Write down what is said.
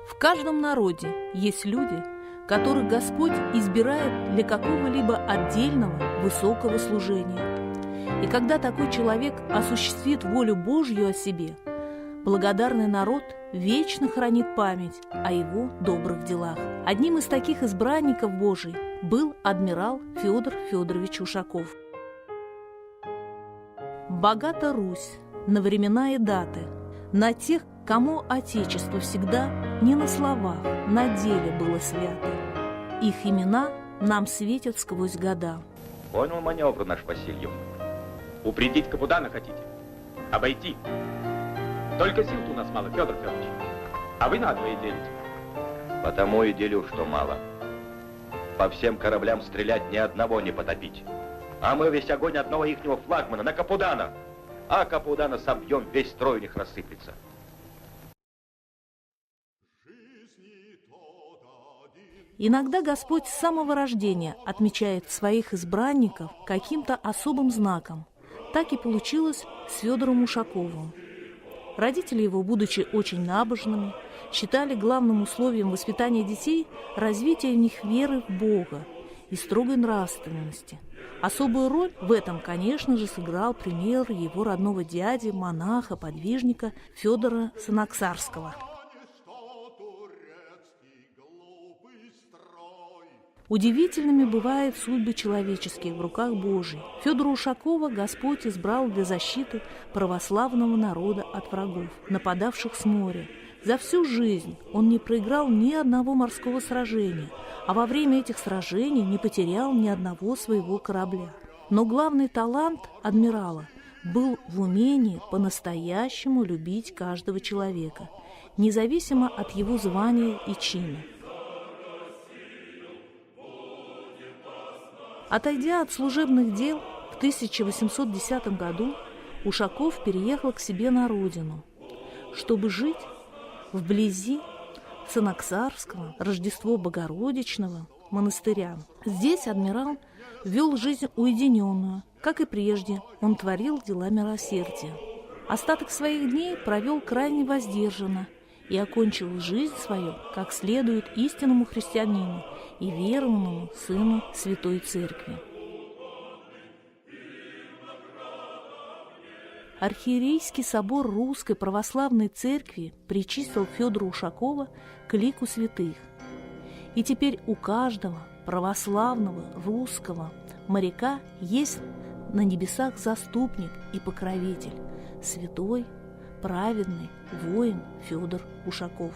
В каждом народе есть люди, которых Господь избирает для какого-либо отдельного высокого служения. И когда такой человек осуществит волю Божью о себе, благодарный народ вечно хранит память о его добрых делах. Одним из таких избранников Божий был адмирал Федор Федорович Ушаков. Богата Русь на времена и даты, на тех, кому Отечество всегда не на словах, на деле было свято. Их имена нам светят сквозь года. Понял маневр наш Васильев. Упредить Капудана хотите? Обойти? Только сил-то у нас мало, Федор Федорович. А вы надвое делите. Потому и делю, что мало. По всем кораблям стрелять ни одного не потопить. А мы весь огонь одного ихнего флагмана на Капудана. А Капудана собьем, весь строй у них рассыплется. Иногда Господь с самого рождения отмечает своих избранников каким-то особым знаком. Так и получилось с Федором Ушаковым. Родители его, будучи очень набожными, считали главным условием воспитания детей развитие в них веры в Бога и строгой нравственности. Особую роль в этом, конечно же, сыграл пример его родного дяди, монаха, подвижника Федора Санаксарского. Удивительными бывают судьбы человеческие в руках Божьих. Федора Ушакова Господь избрал для защиты православного народа от врагов, нападавших с моря. За всю жизнь он не проиграл ни одного морского сражения, а во время этих сражений не потерял ни одного своего корабля. Но главный талант адмирала был в умении по-настоящему любить каждого человека, независимо от его звания и чина. Отойдя от служебных дел, в 1810 году Ушаков переехал к себе на родину, чтобы жить вблизи Санаксарского, Рождество Богородичного монастыря. Здесь адмирал вел жизнь уединенную, как и прежде, он творил дела милосердия. Остаток своих дней провел крайне воздержанно и окончил жизнь свою, как следует истинному христианину и верному сыну Святой Церкви. Архиерейский собор Русской Православной Церкви причислил Федора Ушакова к лику святых. И теперь у каждого православного русского моряка есть на небесах заступник и покровитель, святой, праведный воин Федор Ушаков.